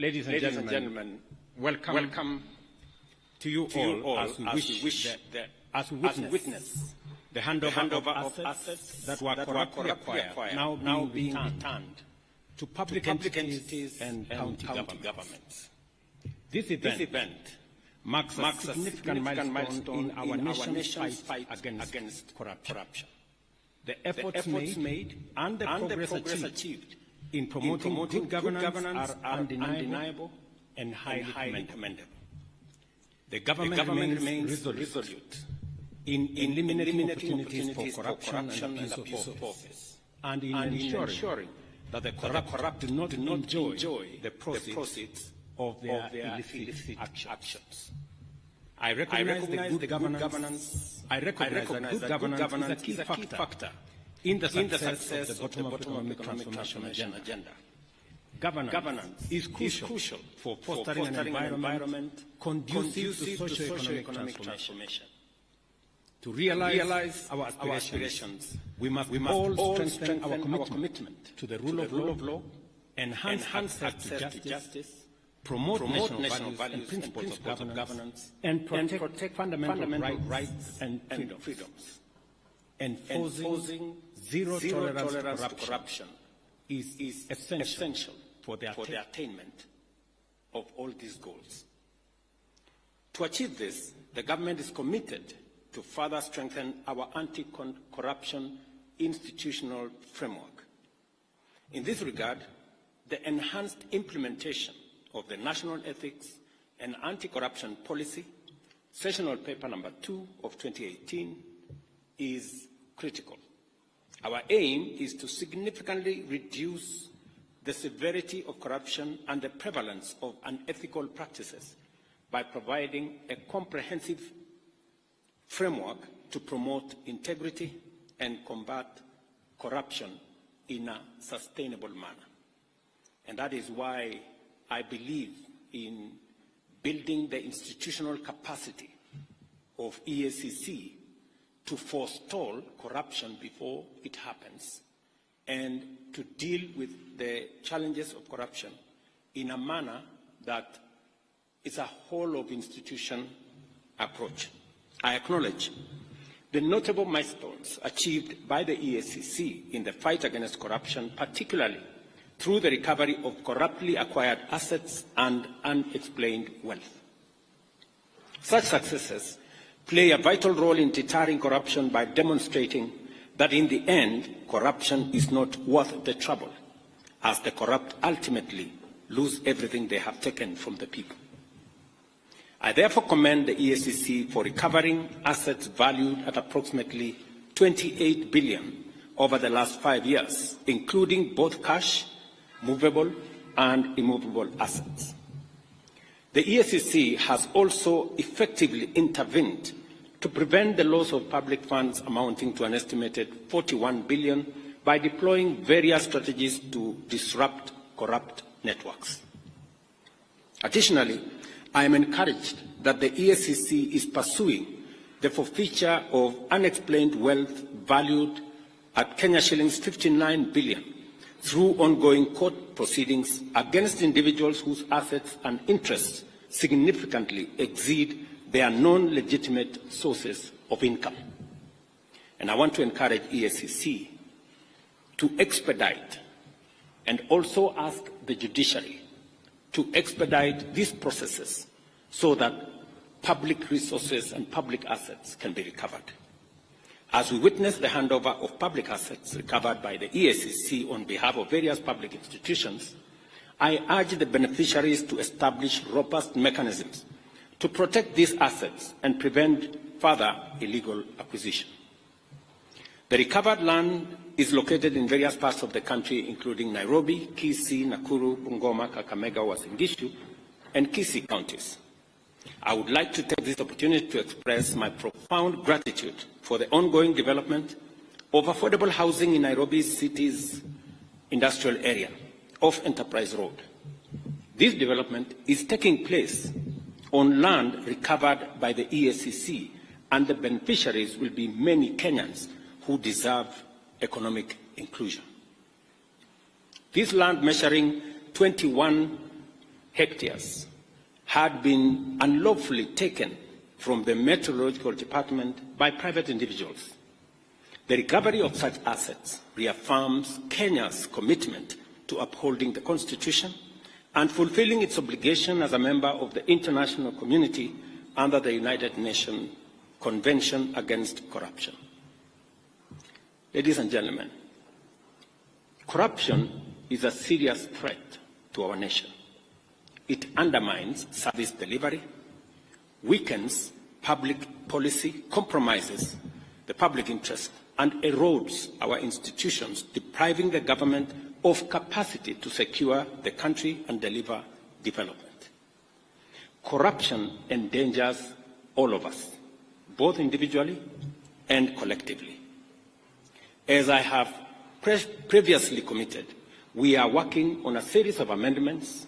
Ladies and gentlemen, welcome to you all as we witness the handover of assets that were corruptly acquired, now being returned to public entities and county governments. This event marks a significant milestone in our nation's fight against corruption. The efforts made and the progress achieved in promoting good governance are undeniable and highly commendable. The government remains resolute in eliminating opportunities for corruption and abuse of office, and in ensuring that the corrupt do not enjoy the proceeds of their illicit actions. I recognize that good governance is a key factor in the success of the bottom-up economic transformation agenda. Governance is crucial for fostering an environment conducive to socio-economic transformation. To realize our aspirations, we must all strengthen our commitment to the rule of law, enhance access to justice, promote national values and principles of governance, and protect fundamental rights and freedoms. Enforcing zero tolerance to corruption is essential for the attainment of all these goals. To achieve this, the government is committed to further strengthen our anti-corruption institutional framework. In this regard, the enhanced implementation of the National Ethics and Anti-Corruption Policy, Sessional Paper Number 2 of 2018, is critical. Our aim is to significantly reduce the severity of corruption and the prevalence of unethical practices by providing a comprehensive framework to promote integrity and combat corruption in a sustainable manner. And that is why I believe in building the institutional capacity of EACC to forestall corruption before it happens and to deal with the challenges of corruption in a manner that is a whole-of-institution approach. I acknowledge the notable milestones achieved by the EACC in the fight against corruption, particularly through the recovery of corruptly acquired assets and unexplained wealth. Such successes play a vital role in deterring corruption by demonstrating that in the end, corruption is not worth the trouble, as the corrupt ultimately lose everything they have taken from the people. I therefore commend the EACC for recovering assets valued at approximately 28 billion over the last 5 years, including both cash, movable and immovable assets. The EACC has also effectively intervened to prevent the loss of public funds amounting to an estimated 41 billion by deploying various strategies to disrupt corrupt networks. Additionally, I am encouraged that the EACC is pursuing the forfeiture of unexplained wealth valued at Kenya shillings 59 billion through ongoing court proceedings against individuals whose assets and interests significantly exceed their non-legitimate sources of income. And I want to encourage EACC to expedite and also ask the judiciary to expedite these processes so that public resources and public assets can be recovered. As we witness the handover of public assets recovered by the EACC on behalf of various public institutions, I urge the beneficiaries to establish robust mechanisms to protect these assets and prevent further illegal acquisition. The recovered land is located in various parts of the country, including Nairobi, Kisii, Nakuru, Bungoma, Kakamega, Uasin Gishu, and Kisii counties. I would like to take this opportunity to express my profound gratitude for the ongoing development of affordable housing in Nairobi's city's industrial area off Enterprise Road. This development is taking place on land recovered by the EACC, and the beneficiaries will be many Kenyans who deserve economic inclusion. This land, measuring 21 hectares had been unlawfully taken from the Meteorological Department by private individuals. The recovery of such assets reaffirms Kenya's commitment to upholding the Constitution and fulfilling its obligation as a member of the international community under the United Nations Convention Against Corruption. Ladies and gentlemen, corruption is a serious threat to our nation. It undermines service delivery, weakens public policy, compromises the public interest, and erodes our institutions, depriving the government of capacity to secure the country and deliver development. Corruption endangers all of us, both individually and collectively. As I have previously committed, we are working on a series of amendments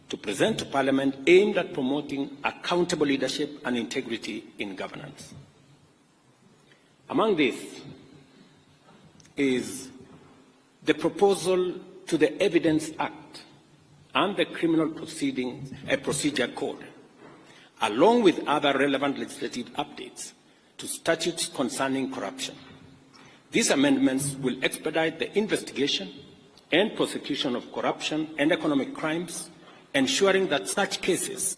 to present to Parliament aimed at promoting accountable leadership and integrity in governance. Among these is the proposal to the Evidence Act and the Criminal Procedure Code, along with other relevant legislative updates to statutes concerning corruption. These amendments will expedite the investigation and prosecution of corruption and economic crimes, ensuring that such cases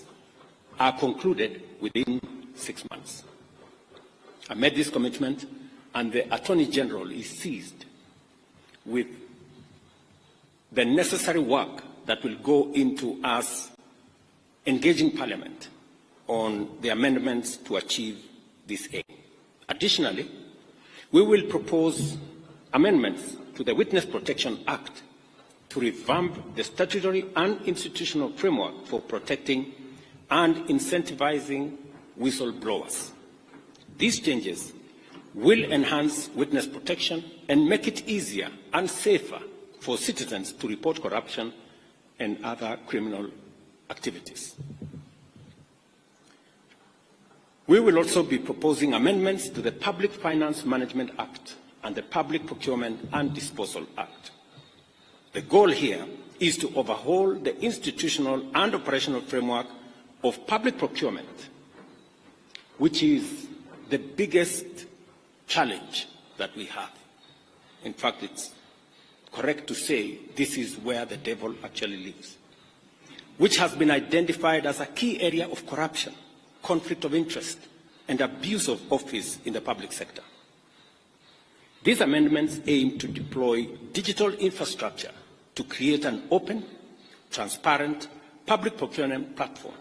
are concluded within 6 months. I made this commitment, and the Attorney General is seized with the necessary work that will go into us engaging Parliament on the amendments to achieve this aim. Additionally, we will propose amendments to the Witness Protection Act to revamp the statutory and institutional framework for protecting and incentivizing whistleblowers. These changes will enhance witness protection and make it easier and safer for citizens to report corruption and other criminal activities. We will also be proposing amendments to the Public Finance Management Act and the Public Procurement and Disposal Act. The goal here is to overhaul the institutional and operational framework of public procurement, which is the biggest challenge that we have. In fact, it's correct to say this is where the devil actually lives, which has been identified as a key area of corruption, conflict of interest, and abuse of office in the public sector. These amendments aim to deploy digital infrastructure to create an open, transparent public procurement platform,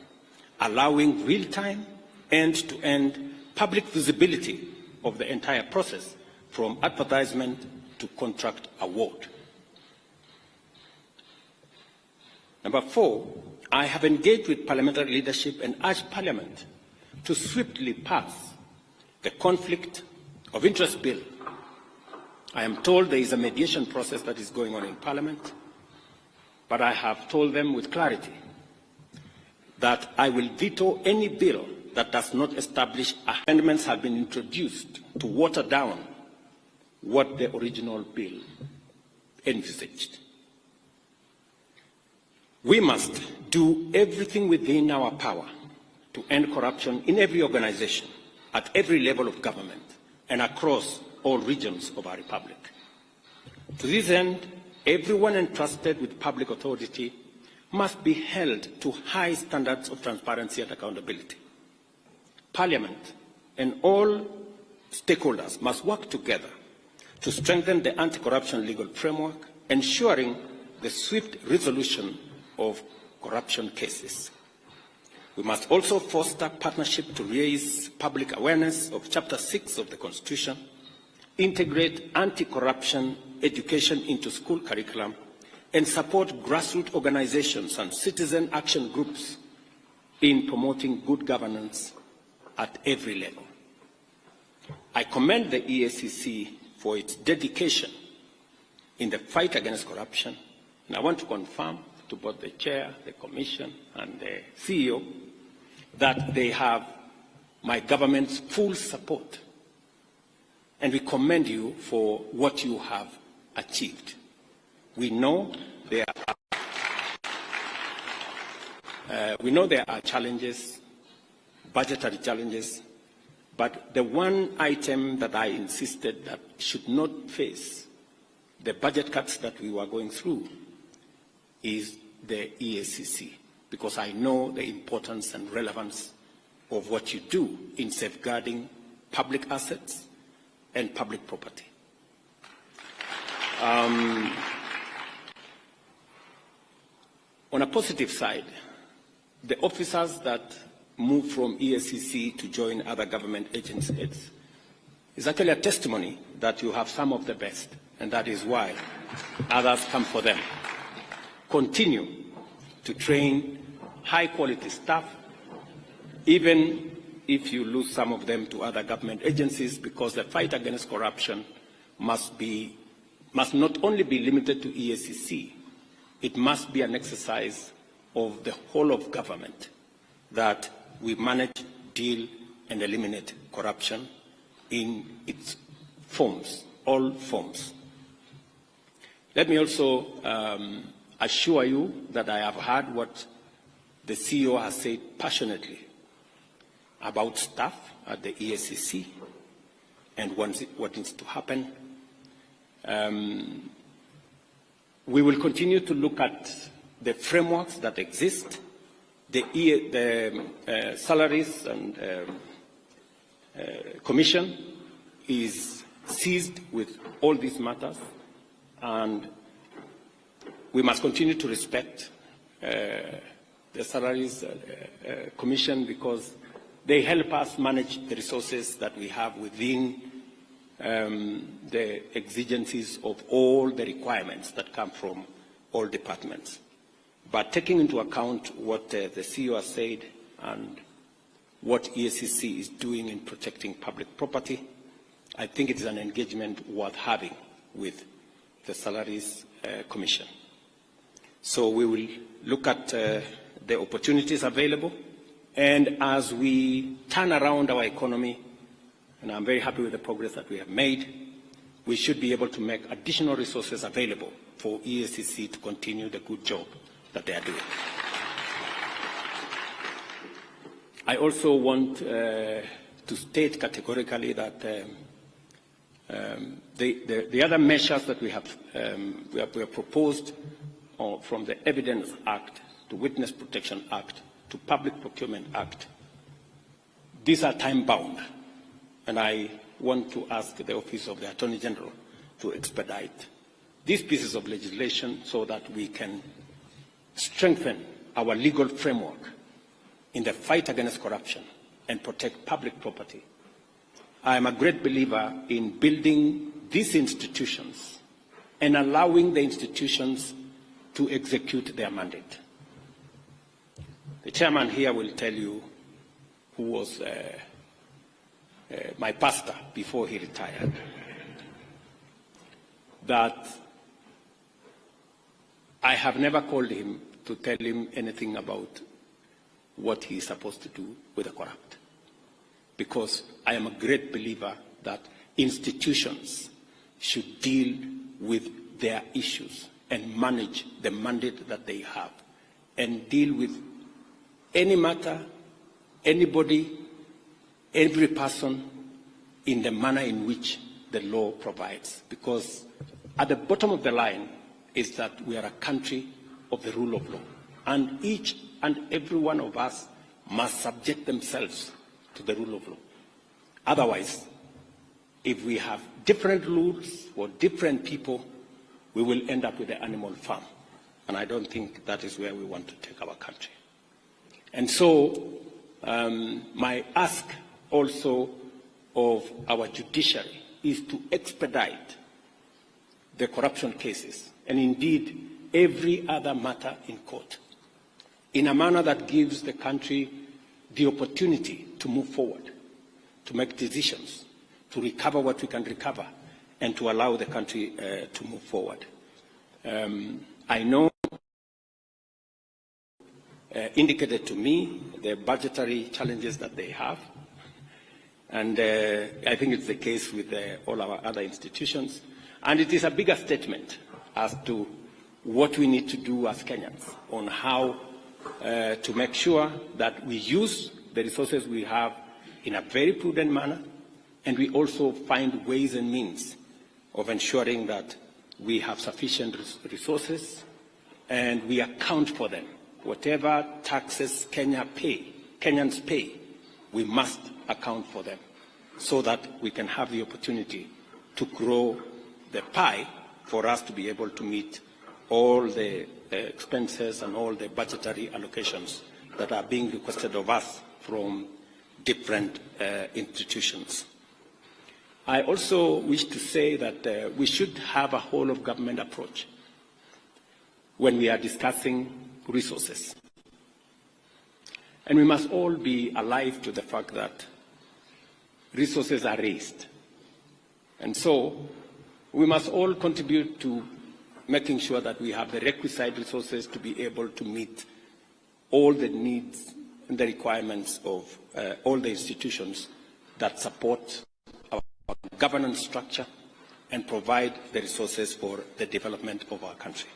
allowing real-time, end-to-end public visibility of the entire process, from advertisement to contract award. Number 4, I have engaged with parliamentary leadership and urged Parliament to swiftly pass the Conflict of Interest Bill. I am told there is a mediation process that is going on in Parliament, but I have told them with clarity that I will veto any bill that does not establish amendments have been introduced to water down what the original bill envisaged. We must do everything within our power to end corruption in every organization, at every level of government, and across all regions of our republic. To this end, everyone entrusted with public authority must be held to high standards of transparency and accountability. Parliament and all stakeholders must work together to strengthen the anti-corruption legal framework, ensuring the swift resolution of corruption cases. We must also foster partnership to raise public awareness of Chapter 6 of the Constitution, integrate anti-corruption education into school curriculum, and support grassroots organizations and citizen action groups in promoting good governance at every level. I commend the Eacc for its dedication in the fight against corruption, and I want to confirm to both the Chair, the Commission, and the CEO that they have my government's full support, and we commend you for what you have achieved. We know there are We know there are challenges, budgetary challenges, but the one item that I insisted that should not face the budget cuts that we were going through is the Eacc, because I know the importance and relevance of what you do in safeguarding public assets and public property. On a positive side, the officers that move from Eacc to join other government agencies is actually a testimony that you have some of the best, and that is why others come for them. Continue to train high-quality staff, even if you lose some of them to other government agencies, because the fight against corruption must not only be limited to Eacc, it must be an exercise of the whole of government, that we manage, deal, and eliminate corruption in its forms, all forms. Let me also assure you that I have heard what the CEO has said passionately about staff at the Eacc and what needs to happen. We will continue to look at the frameworks that exist, the salaries and commission is seized with all these matters, and we must continue to respect the salaries commission, because they help us manage the resources that we have within the exigencies of all the requirements that come from all departments. But taking into account what the CEO has said and what Eacc is doing in protecting public property, I think it is an engagement worth having with the Salaries Commission. So we will look at the opportunities available, and as we turn around our economy, and I'm very happy with the progress that we have made, we should be able to make additional resources available for Eacc to continue the good job that they are doing. I also want to state categorically that the other measures that we have proposed from the Evidence Act to Witness Protection Act to Public Procurement Act, these are time-bound, and I want to ask the Office of the Attorney General to expedite these pieces of legislation so that we can strengthen our legal framework in the fight against corruption and protect public property. I am a great believer in building these institutions and allowing the institutions to execute their mandate. The chairman here will tell you, who was my pastor before he retired, that I have never called him to tell him anything about what he is supposed to do with the corrupt, because I am a great believer that institutions should deal with their issues and manage the mandate that they have and deal with any matter, anybody, every person in the manner in which the law provides. Because at the bottom of the line is that we are a country of the rule of law, and each and every one of us must subject themselves to the rule of law. Otherwise, if we have different rules for different people, we will end up with the animal farm. And I don't think that is where we want to take our country. And so my ask also of our judiciary is to expedite the corruption cases, and indeed every other matter in court, in a manner that gives the country the opportunity to move forward, to make decisions, to recover what we can recover, and to allow the country to move forward. I know indicated to me the budgetary challenges that they have, and I think it's the case with all our other institutions. And it is a bigger statement as to what we need to do as Kenyans on how to make sure that we use the resources we have in a very prudent manner, and we also find ways and means of ensuring that we have sufficient resources and we account for them. Whatever taxes Kenyans pay, we must account for them so that we can have the opportunity to grow the pie for us to be able to meet all the expenses and all the budgetary allocations that are being requested of us from different institutions. I also wish to say that we should have a whole-of-government approach when we are discussing resources. And we must all be alive to the fact that resources are raised. And so we must all contribute to making sure that we have the requisite resources to be able to meet all the needs and the requirements of all the institutions that support our governance structure and provide the resources for the development of our country.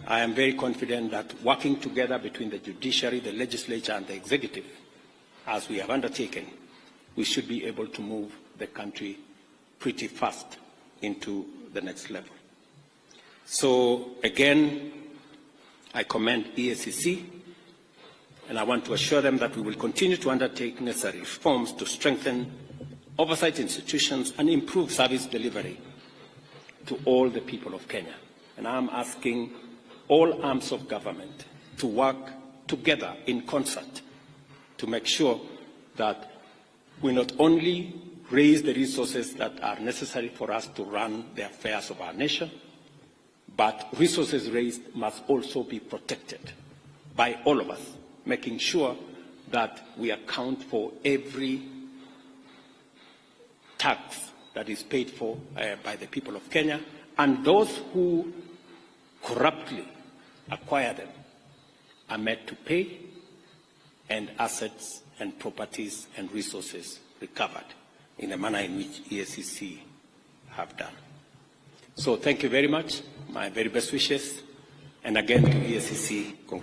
I am very confident that working together between the judiciary, the legislature, and the executive, as we have undertaken, we should be able to move the country pretty fast into the next level. So again, I commend Eacc, and I want to assure them that we will continue to undertake necessary reforms to strengthen oversight institutions and improve service delivery to all the people of Kenya. And I'm asking all arms of government to work together in concert to make sure that we not only raise the resources that are necessary for us to run the affairs of our nation, but resources raised must also be protected by all of us, making sure that we account for every tax that is paid for by the people of Kenya, and those who corruptly acquire them are made to pay, and assets and properties and resources recovered in the manner in which Eacc have done. So thank you very much. My very best wishes. And again to Eacc, congratulations.